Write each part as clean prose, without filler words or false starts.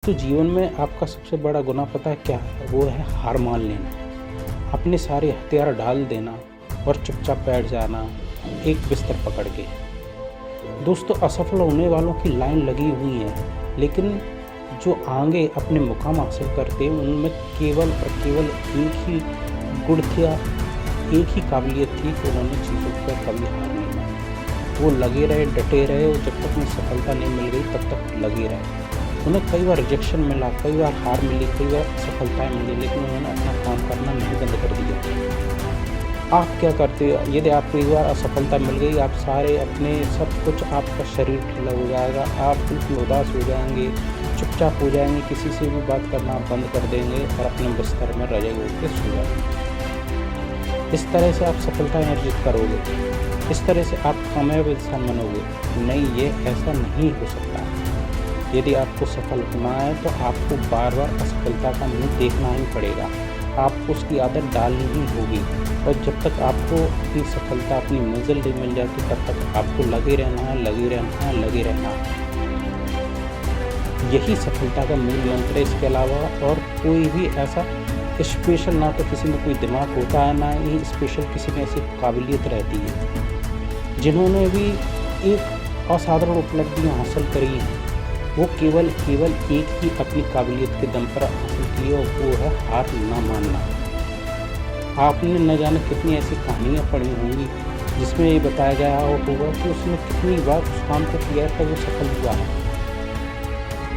दोस्तों जीवन में आपका सबसे बड़ा गुनाह पता है क्या है? वो है हार मान लेना, अपने सारे हथियार डाल देना और चुपचाप बैठ जाना एक बिस्तर पकड़ के। दोस्तों असफल होने वालों की लाइन लगी हुई है, लेकिन जो आगे अपने मुकाम हासिल करते हैं उनमें केवल और केवल एक ही गुण था, एक ही काबिलियत थी कि उन्होंने चीज़ों पर कभी हार नहीं मानी। वो लगे रहे, डटे रहे और जब तक उन्हें सफलता नहीं मिल गई तब तक लगे रहे। उन्हें कई बार रिजेक्शन मिला, कई बार हार मिली, कई बार सफलताएँ मिली, लेकिन उन्होंने अपना काम करना नहीं बंद कर दिया। आप क्या करते हो? यदि आपको एक बार असफलता मिल गई, आप सारे अपने सब कुछ, आपका शरीर ढीला हो जाएगा, आप बिल्कुल उदास हो जाएंगे, चुपचाप हो जाएंगे, किसी से भी बात करना आप बंद कर देंगे और अपने बिस्तर में रजाई ओढ़ के सो जाएंगे। इस तरह से आप सफलता अर्जित करोगे, इस तरह से आप कामयाब इंसान बनोगे? नहीं, ये ऐसा नहीं हो सकता। यदि आपको सफल होना है तो आपको बार बार असफलता का मुँह देखना ही पड़ेगा, आपको उसकी आदत डालनी ही होगी। और जब तक आपको अपनी सफलता, अपनी मंजिल नहीं मिल जाती तब तक आपको लगे रहना है, लगे रहना है, लगे रहना है। यही सफलता का मूल मंत्र है। इसके अलावा और कोई भी ऐसा स्पेशल, ना तो किसी में कोई दिमाग होता है, ना ही स्पेशल किसी में ऐसी काबिलियत रहती है। जिन्होंने भी एक असाधारण उपलब्धियाँ हासिल करी हैं, वो केवल एक ही अपनी काबिलियत के दम पर हासिल की है, और वो है हार ना मानना। आपने न जाने कितनी ऐसी कहानियाँ पढ़ी होंगी जिसमें ये बताया गया होगा कि उसने कितनी बार उस काम को किया है तब वो सफल हुआ है।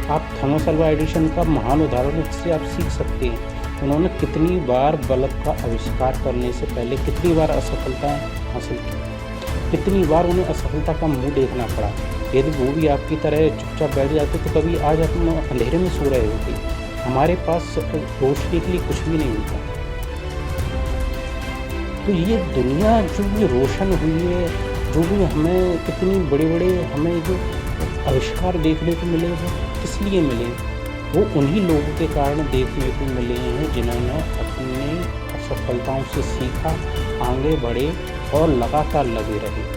आप थॉमस अल्वा एडिसन का महान उदाहरण इससे आप सीख सकते हैं। उन्होंने कितनी बार बल्ब का आविष्कार करने से पहले कितनी बार असफलताएँ हासिल की, कितनी बार उन्हें असफलता का मुँह देखना पड़ा। यदि वो भी आपकी तरह चुपचाप बैठ जाते तो कभी आज हम अंधेरे में सो रहे होते। हमारे पास रोशनी के लिए कुछ भी नहीं होता। तो ये दुनिया जो भी रोशन हुई है, जो भी हमें कितनी बड़े बड़े हमें जो आविष्कार देखने को मिले, वो किस लिए मिले? वो उन्हीं लोगों के कारण देखने को मिले हैं जिन्होंने अपनी असफलताओं से सीखा, आगे बढ़े और लगातार लगे रहे।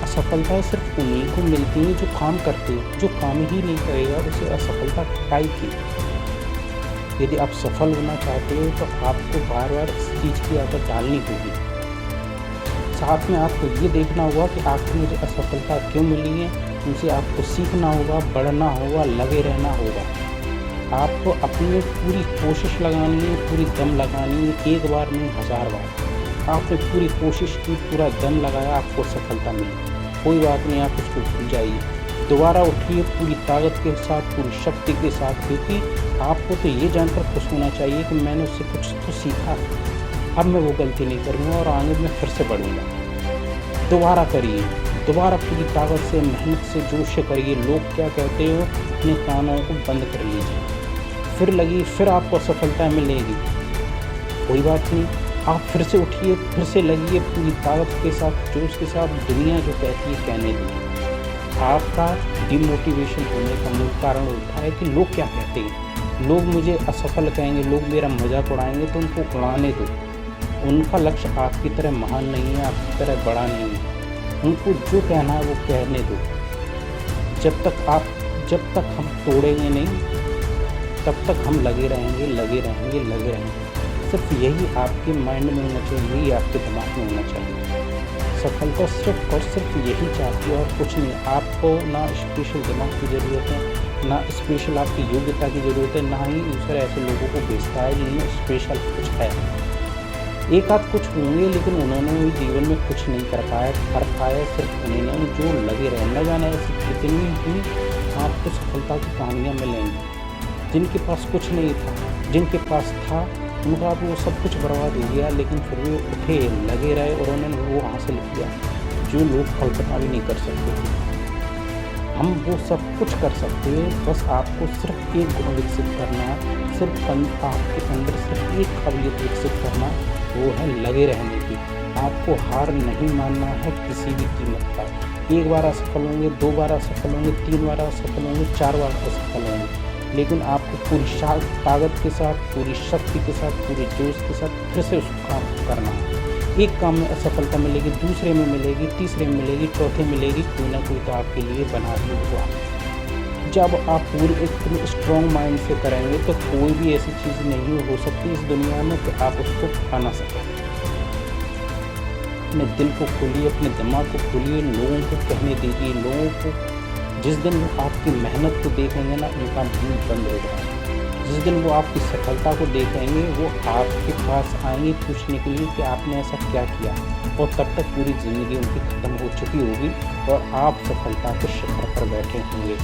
असफलताएँ सिर्फ उन्हीं को मिलती हैं जो काम करते हैं। जो काम ही नहीं करेगा उसे असफलता काहे की? यदि आप सफल होना चाहते हो तो आपको बार बार इस चीज़ की आदत डालनी होगी। साथ में आपको ये देखना होगा कि आखिर मुझे असफलता क्यों मिली है, उनसे आपको सीखना होगा, बढ़ना होगा, लगे रहना होगा। आपको अपनी पूरी कोशिश लगानी है, पूरी दम लगानी है, एक बार नहीं 1000 बार। आपने पूरी कोशिश की, पूरा दम लगाया, आपको सफलता मिली, कोई बात नहीं, आप उसको भूल जाइए। दोबारा उठिए पूरी ताकत के साथ, पूरी शक्ति के साथ, क्योंकि आपको तो ये जानकर खुश होना चाहिए कि मैंने उससे कुछ तो सीखा, अब मैं वो गलती नहीं करूँगा और आगे मैं फिर से बढ़ूँगा। दोबारा करिए, दोबारा पूरी ताकत से, मेहनत से, जोश से करिए। लोग क्या कहते हो, अपने कानों को बंद कर लीजिए, फिर लगी, फिर आपको सफलता मिलेगी। कोई बात नहीं, आप फिर से उठिए, फिर से लगिए पूरी ताकत के साथ, जोश के साथ। दुनिया जो कहती है कहने दीजिए। आपका डिमोटिवेशन होने का मूल कारण होता है कि लोग क्या कहते हैं। लोग मुझे असफल कहेंगे, लोग मेरा मजाक उड़ाएंगे, तो उनको उड़ाने दो। उनका लक्ष्य आपकी तरह महान नहीं है, आपकी तरह बड़ा नहीं है। उनको जो कहना है वो कहने दो। जब तक हम तोड़ेंगे नहीं, तब तक हम लगे रहेंगे, लगे रहेंगे, लगे रहेंगे। सिर्फ यही आपके माइंड में होना चाहिए, यही आपके दिमाग में होना चाहिए। सफलता सिर्फ और सिर्फ यही चाहती है और कुछ नहीं। आपको ना स्पेशल दिमाग की ज़रूरत है, ना स्पेशल आपकी योग्यता की ज़रूरत है, ना ही ईश्वर ऐसे लोगों को भेजता है जिनमें स्पेशल कुछ है। एक आध कुछ होंगे, लेकिन उन्होंने भी जीवन में कुछ नहीं कर पाया सिर्फ उन्होंने जो लगे रहे। न जाने ऐसी कितनी ही आपको सफलता की कहानियाँ मिलेंगी जिनके पास कुछ नहीं था, जिनके पास था उनका वो सब कुछ बर्बाद हो गया, लेकिन फिर भी उठे, लगे रहे और उन्होंने वो हासिल किया जो लोग कल्पना भी नहीं कर सकते थे। हम वो सब कुछ कर सकते हैं, बस आपको सिर्फ एक गुण विकसित करना है, सिर्फ आपके अंदर सिर्फ एक काबिलियत विकसित करना, वो है लगे रहने की। आपको हार नहीं मानना है किसी भी कीमत पर। एक बार असफल होंगे, 2 बार असफल होंगे, 3 बार असफल होंगे, 4 बार असफल होंगे, लेकिन आपको पूरी ताकत के साथ, पूरी शक्ति के साथ, पूरे जोश के साथ फिर से उस काम को करना है। एक काम में असफलता मिलेगी, दूसरे में मिलेगी, तीसरे में मिलेगी, चौथे मिलेगी, कोई ना कोई तो आपके लिए बना ही हुआ। जब आप पूरी एक स्ट्रॉन्ग माइंड से करेंगे तो कोई भी ऐसी चीज़ नहीं हो सकती इस दुनिया में कि आप उसको पा ना सकें। अपने दिल को खोलिए, अपने दिमाग को खोलिए, लोगों को कहने दीजिए। लोगों को जिस दिन वो आपकी मेहनत को देखेंगे ना, उनका मुँह बंद हो जाएगा। जिस दिन वो आपकी सफलता को देखेंगे, वो आपके पास आएंगे पूछने के लिए कि आपने ऐसा क्या किया, और तब तक पूरी ज़िंदगी उनकी ख़त्म हो चुकी होगी और आप सफलता के शिखर पर बैठे होंगे।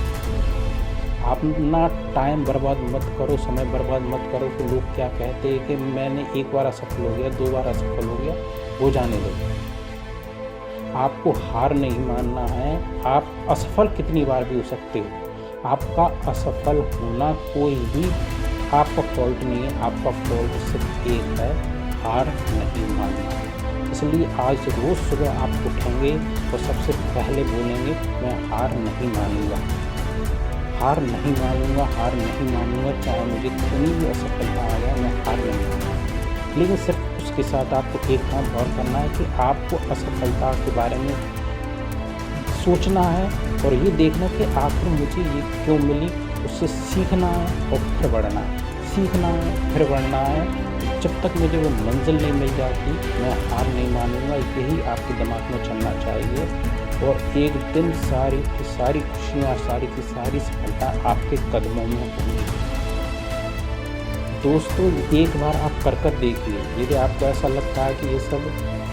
आप ना टाइम बर्बाद मत करो, समय बर्बाद मत करो कि लोग क्या कहते हैं कि मैंने एक बार असफल हो गया, 2 बार असफल हो गया, हो जाने दो। आपको हार नहीं मानना है। आप असफल कितनी बार भी हो सकते हो। आपका असफल होना कोई भी आपका फॉल्ट नहीं है। आपका फॉल्ट सिर्फ एक है, हार नहीं मानना। इसलिए आज रोज़ सुबह आप उठेंगे तो सबसे पहले बोलेंगे मैं हार नहीं मानूंगा, हार नहीं मानूंगा, हार नहीं मानूंगा। चाहे मुझे कितनी भी असफलता आ जाए, मैं हार नहीं मानूंगा। लेकिन सिर्फ उसके साथ आपको एक काम और करना है कि आपको असफलता के बारे में सोचना है और ये देखना कि आखिर मुझे ये क्यों मिली, उससे सीखना है और फिर बढ़ना है, सीखना है फिर बढ़ना है। जब तक मुझे वो मंजिल नहीं मिल जाती, मैं हार नहीं मानूंगा। यही आपके दिमाग में चलना चाहिए और एक दिन सारी की सारी खुशियाँ, सारी की सारी सफलता आपके कदमों में होंगी। दोस्तों, एक बार आप कर देखिए। यदि आपको ऐसा लगता है कि ये सब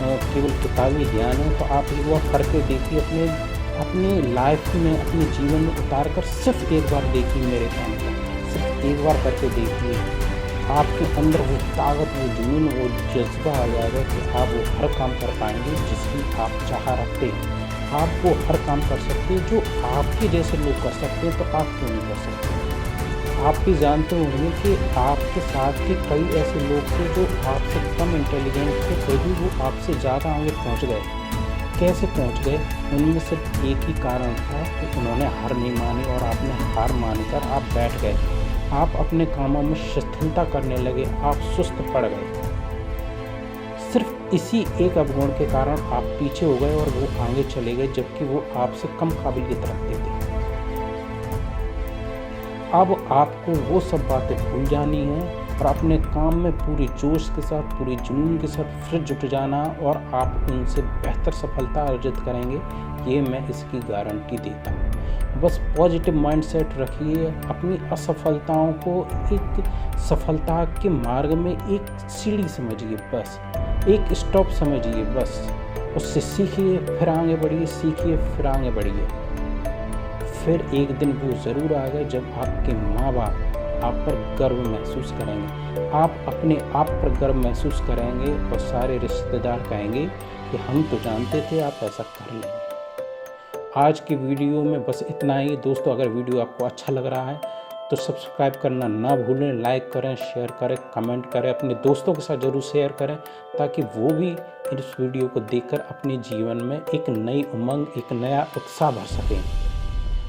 केवल किताबी ज्ञान है, तो आप एक बार करके देखिए। अपने लाइफ में, अपने जीवन में उतार कर सिर्फ एक बार देखिए। मेरे काम का सिर्फ एक बार करके देखिए। आपके अंदर वो ताकत, वो जुनून, वो जज्बा आ जाएगा कि आप वो हर काम कर पाएंगे जिसकी आप चाह रखते हैं। आप वो हर काम कर सकते हैं जो आपके जैसे लोग कर सकते हैं, तो आप क्यों नहीं कर सकते। आप भी जानते होंगे कि आपके साथ के कई ऐसे लोग थे जो आपसे कम इंटेलिजेंट थे, फिर भी वो आपसे ज़्यादा आगे पहुंच गए। कैसे पहुंच गए? उनमें सिर्फ एक ही कारण था कि उन्होंने हार नहीं मानी और आपने हार मानकर आप बैठ गए। आप अपने कामों में शिथिलता करने लगे, आप सुस्त पड़ गए। सिर्फ इसी एक अवगुण के कारण आप पीछे हो गए और वो आगे चले गए, जबकि वो आपसे कम काबिलियत रखते थे। अब आपको वो सब बातें भूल जानी है और अपने काम में पूरी जोश के साथ, पूरी जुनून के साथ फिर जुट जाना और आप उनसे बेहतर सफलता अर्जित करेंगे। ये मैं इसकी गारंटी देता हूँ। बस पॉजिटिव माइंडसेट रखिए। अपनी असफलताओं को एक सफलता के मार्ग में एक सीढ़ी समझिए, बस एक स्टॉप समझिए। बस उससे सीखिए, फिर आगे बढ़िए, सीखिए, फिर आगे बढ़िए। फिर एक दिन वो ज़रूर आएगा जब आपके माँ बाप आप पर गर्व महसूस करेंगे, आप अपने आप पर गर्व महसूस करेंगे और सारे रिश्तेदार कहेंगे कि हम तो जानते थे आप ऐसा कर लेंगे। आज की वीडियो में बस इतना ही। दोस्तों, अगर वीडियो आपको अच्छा लग रहा है तो सब्सक्राइब करना ना भूलें, लाइक करें, शेयर करें, कमेंट करें, अपने दोस्तों के साथ ज़रूर शेयर करें ताकि वो भी इस वीडियो को देखकर अपने जीवन में एक नई उमंग, एक नया उत्साह भर सकें।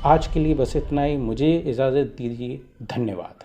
आज के लिए बस इतना ही। मुझे इजाज़त दीजिए। धन्यवाद।